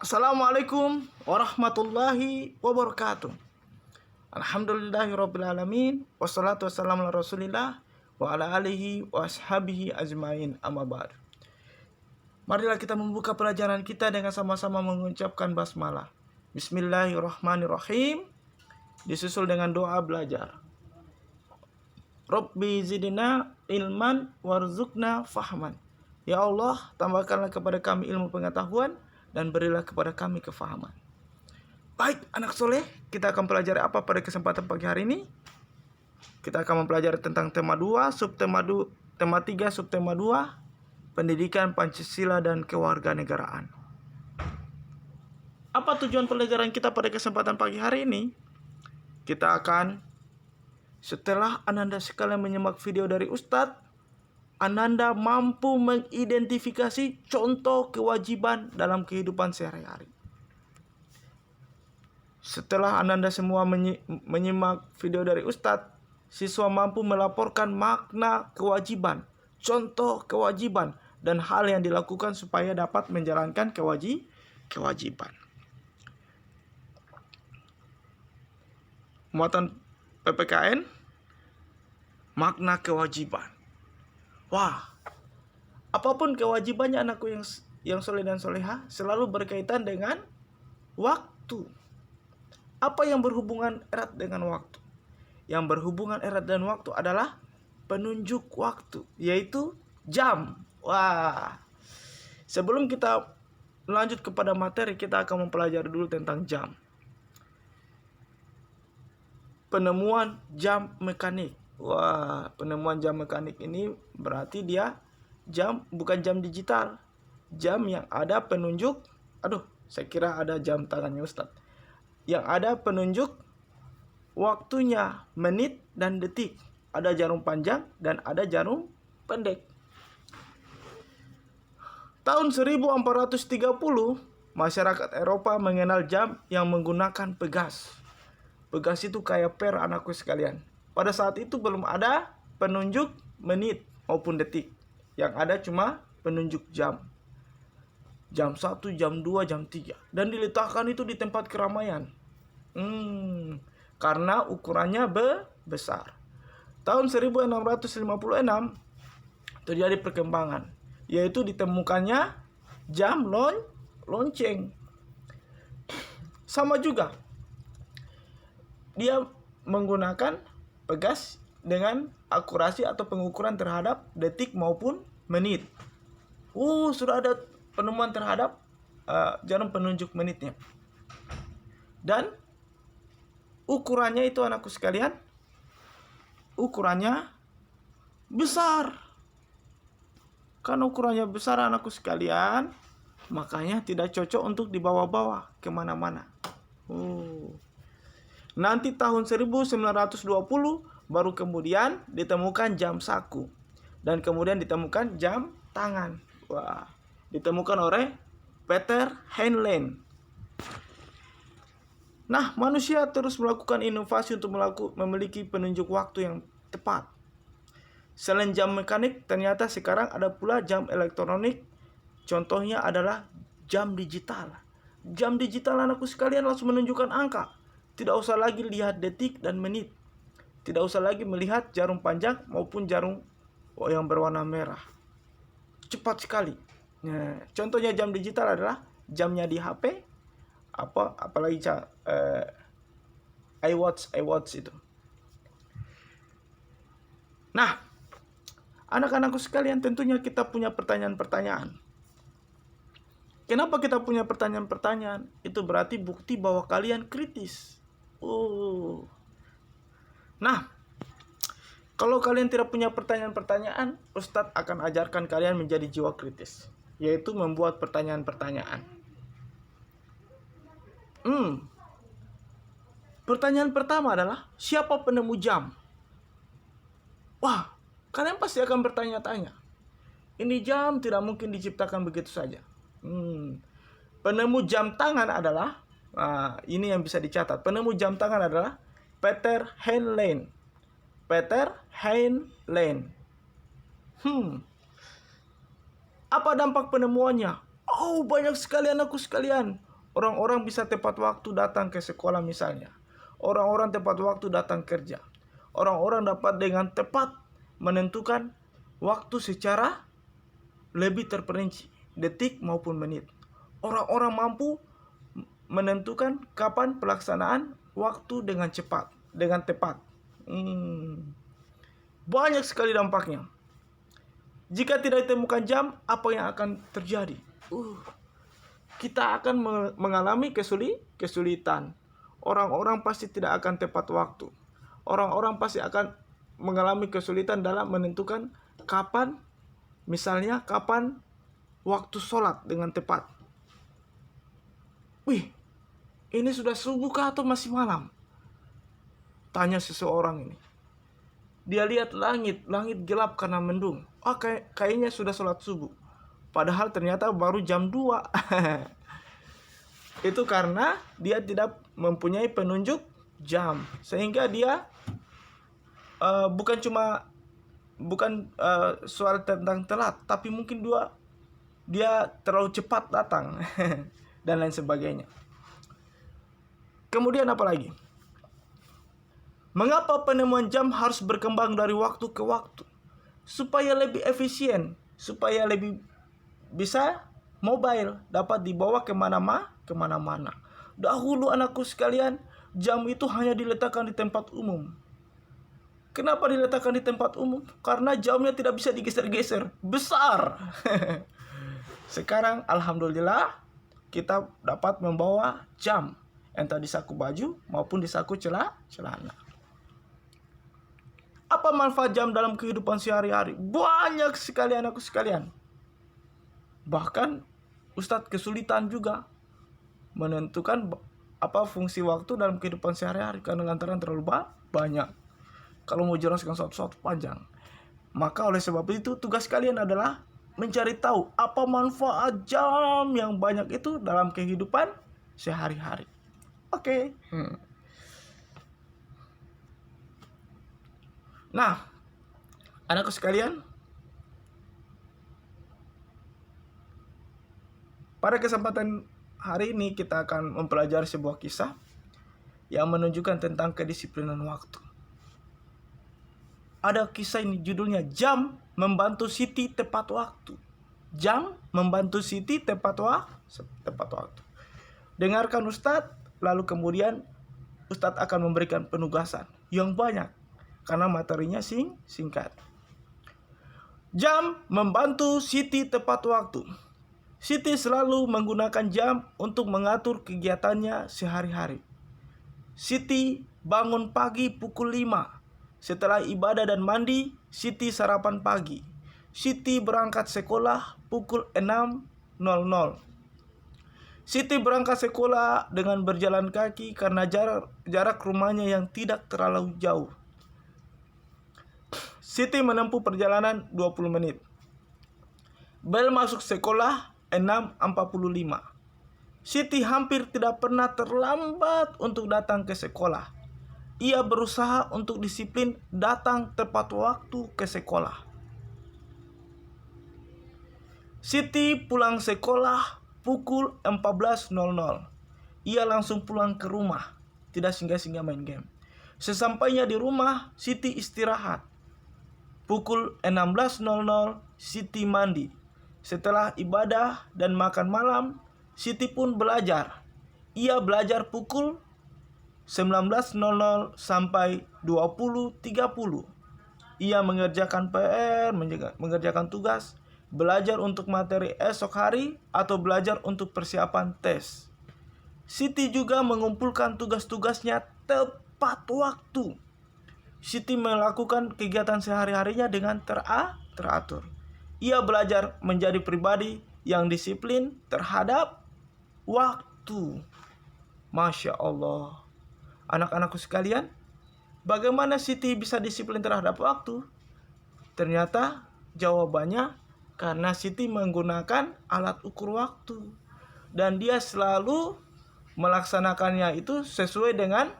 Assalamualaikum warahmatullahi wabarakatuh. Alhamdulillahirabbil alamin wassalatu wassalamu ala Rasulillah wa ala alihi wa ashabihi ajmain, amma ba'd. Marilah kita membuka pelajaran kita dengan sama-sama mengucapkan basmalah. Bismillahirrahmanirrahim, disusul dengan doa belajar. Rabbi zidna ilman warzuqna fahman. Ya Allah, tambahkanlah kepada kami ilmu pengetahuan dan berilah kepada kami kefahaman. Baik, anak soleh, kita akan pelajari apa pada kesempatan pagi hari ini? Kita akan mempelajari tentang tema 2, tema 3, subtema 2, pendidikan Pancasila dan kewarganegaraan. Apa tujuan pelajaran kita pada kesempatan pagi hari ini? Kita akan, setelah Ananda sekalian menyimak video dari Ustadz, Ananda mampu mengidentifikasi contoh kewajiban dalam kehidupan sehari-hari. Setelah Ananda semua menyimak video dari Ustadz, siswa mampu melaporkan makna kewajiban, contoh kewajiban, dan hal yang dilakukan supaya dapat menjalankan kewajiban. Muatan PPKN, makna kewajiban. Wah, apapun kewajibannya anakku yang soleh dan soleha selalu berkaitan dengan waktu. Apa yang berhubungan erat dengan waktu? Yang berhubungan erat dengan waktu adalah penunjuk waktu, yaitu jam. Wah, sebelum kita lanjut kepada materi, kita akan mempelajari dulu tentang jam. Penemuan jam mekanik. Wah, penemuan jam mekanik ini berarti dia jam, bukan jam digital. Jam yang ada penunjuk, saya kira ada jam tangannya Ustadz. Yang ada penunjuk waktunya, menit dan detik. Ada jarum panjang dan ada jarum pendek. Tahun 1430, masyarakat Eropa mengenal jam yang menggunakan pegas. Pegas itu kayak per, anakku sekalian. Pada saat itu belum ada penunjuk menit maupun detik. Yang ada cuma penunjuk jam. Jam 1, jam 2, jam 3. Dan diletakkan itu di tempat keramaian. Karena ukurannya besar. Tahun 1656 terjadi perkembangan, yaitu ditemukannya jam lonceng. Sama juga, dia menggunakan pegas dengan akurasi atau pengukuran terhadap detik maupun menit. Sudah ada penemuan terhadap jarum penunjuk menitnya. Dan ukurannya itu anakku sekalian, ukurannya besar. Karena ukurannya besar anakku sekalian, makanya tidak cocok untuk dibawa-bawa kemana-mana. Nanti tahun 1920 baru kemudian ditemukan jam saku. Dan kemudian ditemukan jam tangan. Wah, ditemukan oleh Peter Heinlein. Nah, manusia terus melakukan inovasi untuk memiliki penunjuk waktu yang tepat. Selain jam mekanik, ternyata sekarang ada pula jam elektronik. Contohnya adalah jam digital. Jam digital anakku sekalian langsung menunjukkan angka. Tidak usah lagi lihat detik dan menit. Tidak usah lagi melihat jarum panjang maupun jarum yang berwarna merah. Cepat sekali. Nah, contohnya jam digital adalah jamnya di HP. Apalagi iWatch itu. Nah, anak-anakku sekalian, tentunya kita punya pertanyaan-pertanyaan. Kenapa kita punya pertanyaan-pertanyaan? Itu berarti bukti bahwa kalian kritis. Nah, kalau kalian tidak punya pertanyaan-pertanyaan, Ustadz akan ajarkan kalian menjadi jiwa kritis, yaitu membuat pertanyaan-pertanyaan. Pertanyaan pertama adalah, siapa penemu jam? Wah, kalian pasti akan bertanya-tanya. Ini jam tidak mungkin diciptakan begitu saja. Penemu jam tangan adalah, ini yang bisa dicatat. Penemu jam tangan adalah Peter Heinlein. Apa dampak penemuannya? Banyak sekali anakku sekalian. Orang-orang bisa tepat waktu datang ke sekolah misalnya. Orang-orang tepat waktu datang kerja. Orang-orang dapat dengan tepat menentukan waktu secara lebih terperinci, detik maupun menit. Orang-orang mampu menentukan kapan pelaksanaan waktu dengan cepat, dengan tepat. Banyak sekali dampaknya. Jika tidak ditemukan jam, apa yang akan terjadi? Kita akan mengalami kesulitan. Orang-orang pasti tidak akan tepat waktu. Orang-orang pasti akan mengalami kesulitan dalam menentukan kapan, misalnya kapan waktu sholat dengan tepat. Ini sudah subuh kah atau masih malam? Tanya seseorang ini. Dia lihat langit gelap karena mendung. Kayaknya sudah sholat subuh. Padahal ternyata baru jam 2. Itu karena dia tidak mempunyai penunjuk jam. Sehingga dia bukan soal tentang telat, tapi mungkin dia terlalu cepat datang dan lain sebagainya. Kemudian apa lagi? Mengapa penemuan jam harus berkembang dari waktu ke waktu? Supaya lebih efisien, supaya lebih bisa mobile, dapat dibawa kemana-mana. Dahulu anakku sekalian, jam itu hanya diletakkan di tempat umum. Kenapa diletakkan di tempat umum? Karena jamnya tidak bisa digeser-geser, besar. Sekarang alhamdulillah kita dapat membawa jam, entah di saku baju maupun di saku celana. Apa manfaat jam dalam kehidupan sehari-hari? Banyak sekali anakku sekalian. Bahkan Ustadz kesulitan juga menentukan apa fungsi waktu dalam kehidupan sehari-hari karena lantaran terlalu banyak. Kalau mau jelaskan satu-satu panjang. Maka oleh sebab itu tugas kalian adalah mencari tahu apa manfaat jam yang banyak itu dalam kehidupan sehari-hari. Oke. Nah, anakku sekalian, pada kesempatan hari ini kita akan mempelajari sebuah kisah yang menunjukkan tentang kedisiplinan waktu. Ada kisah ini judulnya Jam Membantu Siti Tepat Waktu. Jam membantu Siti tepat waktu. Dengarkan Ustadz, lalu kemudian Ustadz akan memberikan penugasan yang banyak karena materinya singkat. Jam membantu Siti tepat waktu. Siti selalu menggunakan jam untuk mengatur kegiatannya sehari-hari. Siti bangun pagi pukul 5. Setelah ibadah dan mandi, Siti sarapan pagi. Siti berangkat sekolah pukul 6.00. Siti berangkat sekolah dengan berjalan kaki karena jarak rumahnya yang tidak terlalu jauh. Siti menempuh perjalanan 20 menit. Bel masuk sekolah 6.45. Siti hampir tidak pernah terlambat untuk datang ke sekolah. Ia berusaha untuk disiplin datang tepat waktu ke sekolah. Siti pulang sekolah pukul 14.00. Ia langsung pulang ke rumah, tidak singgah-singgah main game. Sesampainya di rumah, Siti istirahat. Pukul 16.00 Siti mandi. Setelah ibadah dan makan malam, Siti pun belajar. Ia belajar pukul 19.00 sampai 20.30. Ia mengerjakan PR, mengerjakan tugas, belajar untuk materi esok hari, atau belajar untuk persiapan tes. Siti juga mengumpulkan tugas-tugasnya tepat waktu. Siti melakukan kegiatan sehari-harinya dengan teratur. Ia belajar menjadi pribadi yang disiplin terhadap waktu. Masya Allah. Anak-anakku sekalian, bagaimana Siti bisa disiplin terhadap waktu? Ternyata jawabannya karena Siti menggunakan alat ukur waktu. Dan dia selalu melaksanakannya itu sesuai dengan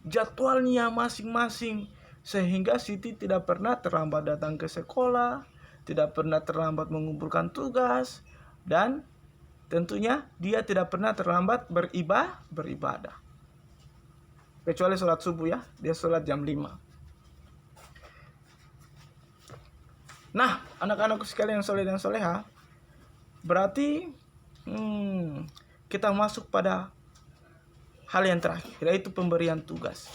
jadwalnya masing-masing. Sehingga Siti tidak pernah terlambat datang ke sekolah, tidak pernah terlambat mengumpulkan tugas, dan tentunya dia tidak pernah terlambat beribadah. Kecuali sholat subuh ya, dia sholat jam 5. Nah, anak-anakku sekalian yang soleh dan soleha, berarti kita masuk pada hal yang terakhir, yaitu pemberian tugas.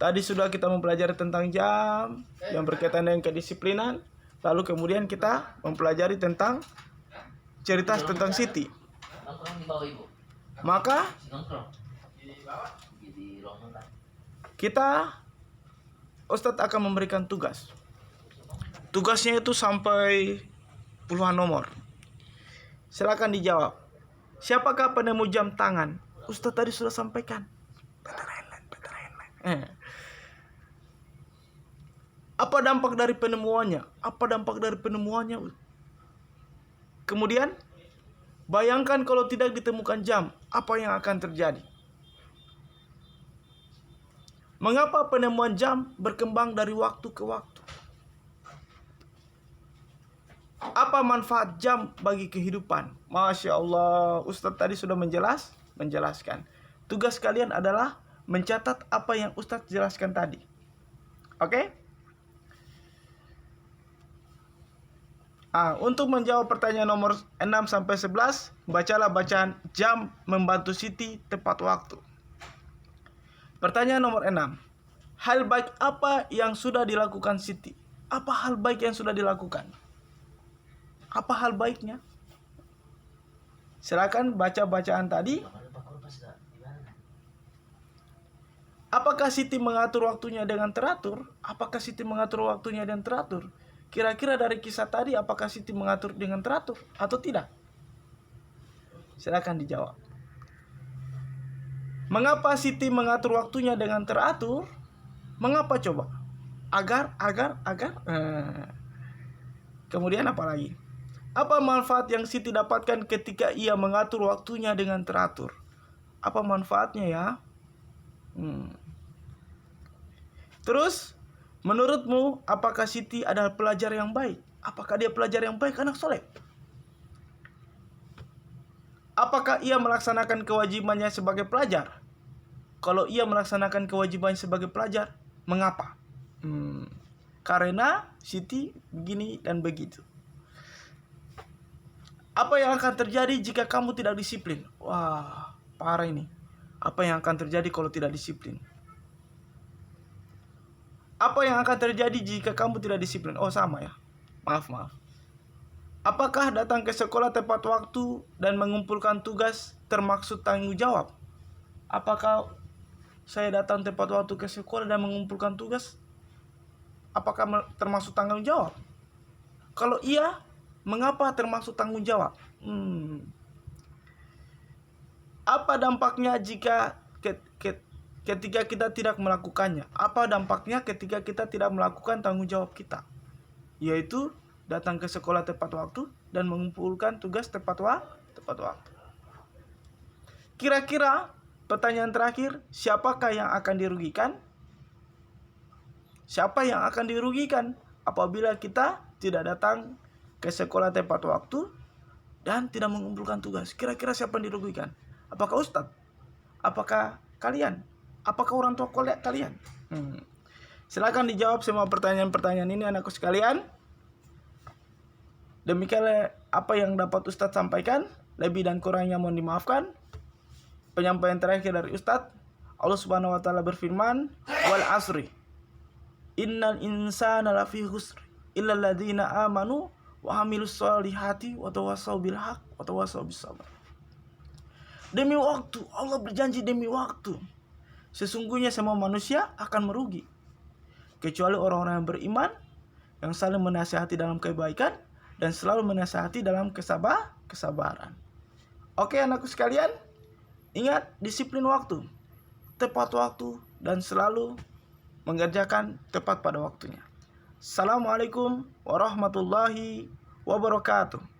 Tadi sudah kita mempelajari tentang jam yang berkaitan dengan kedisiplinan. Lalu kemudian kita mempelajari tentang cerita tentang Siti. Maka Ustadz akan memberikan tugas. Tugasnya itu sampai puluhan nomor. Silakan dijawab. Siapakah penemu jam tangan? Ustadz tadi sudah sampaikan. Apa dampak dari penemuannya? Kemudian, bayangkan kalau tidak ditemukan jam, apa yang akan terjadi? Mengapa penemuan jam berkembang dari waktu ke waktu? Apa manfaat jam bagi kehidupan? Masya Allah, Ustadz tadi sudah menjelaskan. Tugas kalian adalah mencatat apa yang Ustadz jelaskan tadi. Oke? Untuk menjawab pertanyaan nomor 6-11, bacalah bacaan jam membantu Siti tepat waktu. Pertanyaan nomor 6. Hal baik apa yang sudah dilakukan Siti? Apa hal baik yang sudah dilakukan? Apa hal baiknya? Silakan baca bacaan tadi. Apakah Siti mengatur waktunya dengan teratur? Kira-kira dari kisah tadi, apakah Siti mengatur dengan teratur atau tidak? Silakan dijawab. Mengapa Siti mengatur waktunya dengan teratur? Mengapa coba? Agar. Kemudian apa lagi? Apa manfaat yang Siti dapatkan ketika ia mengatur waktunya dengan teratur? Apa manfaatnya ya? Terus, menurutmu, apakah Siti adalah pelajar yang baik? Apakah dia pelajar yang baik, anak soleh? Apakah ia melaksanakan kewajibannya sebagai pelajar? Kalau ia melaksanakan kewajibannya sebagai pelajar, mengapa? Karena Siti begini dan begitu. Apa yang akan terjadi jika kamu tidak disiplin? Wah, parah ini. Apa yang akan terjadi kalau tidak disiplin? Apa yang akan terjadi jika kamu tidak disiplin? Oh, sama ya. Maaf. Apakah datang ke sekolah tepat waktu dan mengumpulkan tugas termaksud tanggung jawab? Apakah saya datang tepat waktu ke sekolah dan mengumpulkan tugas? Apakah termasuk tanggung jawab? Kalau iya, mengapa termasuk tanggung jawab? Apa dampaknya jika ketika kita tidak melakukannya? Apa dampaknya ketika kita tidak melakukan tanggung jawab kita? Yaitu datang ke sekolah tepat waktu dan mengumpulkan tugas tepat waktu. Kira-kira pertanyaan terakhir, siapakah yang akan dirugikan? Siapa yang akan dirugikan apabila kita tidak datang ke sekolah tepat waktu dan tidak mengumpulkan tugas? Kira-kira siapa yang dirugikan? Apakah Ustadz? Apakah kalian? Apakah orang tua kalian? Silakan dijawab semua pertanyaan-pertanyaan ini, anakku sekalian. Demikianlah apa yang dapat Ustadz sampaikan. Lebih dan kurangnya mohon dimaafkan. Penyampaian terakhir dari Ustadz, Allah Subhanahu wa taala berfirman, "Wal asri. Innal insana lafi khusr illa alladziina aamanu wa 'amilus shalihati wa tawassaw bil haqq wa tawassaw bis sabr." Demi waktu, Allah berjanji demi waktu. Sesungguhnya semua manusia akan merugi, kecuali orang-orang yang beriman, yang saling menasihati dalam kebaikan dan selalu menasihati dalam kesabaran. Oke, anakku sekalian, ingat disiplin waktu, tepat waktu, dan selalu mengerjakan tepat pada waktunya. Assalamualaikum warahmatullahi wabarakatuh.